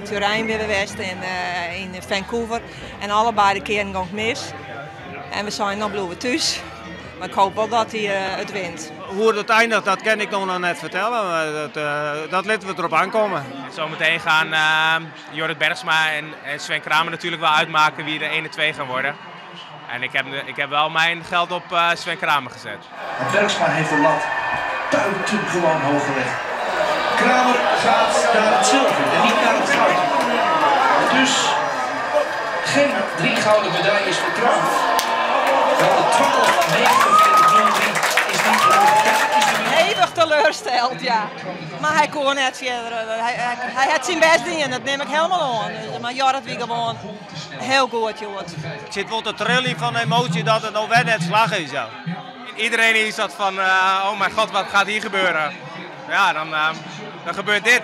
Turijn weer geweest in Vancouver. En allebei de keren ging het mis. En we zijn nog blijven thuis. Maar ik hoop wel dat hij het wint. Hoe het eindigt, dat kan ik nog net vertellen. Dat laten we erop aankomen. Zometeen gaan Jorrit Bergsma en Sven Kramer natuurlijk wel uitmaken wie de 1 en 2 gaan worden. En ik heb wel mijn geld op Sven Kramer gezet. En Bergsma heeft de lat buitengewoon hoog gelegd. Kramer gaat naar het zilver en niet naar het goud. Dus geen 3 gouden medailles voor Kramer. Wel de 12,49,03 is niet genoeg. Hevig teleurgesteld, ja. Maar hij kon net verder. Hij had zijn best in, dat neem ik helemaal aan. Maar Jorrit wie gewoon heel goed, Jorrit. Ik zit wel te trillen van de emotie dat het nog wel net slag is. Ja. Iedereen is dat van, oh mijn god, wat gaat hier gebeuren? Ja, dan gebeurt dit.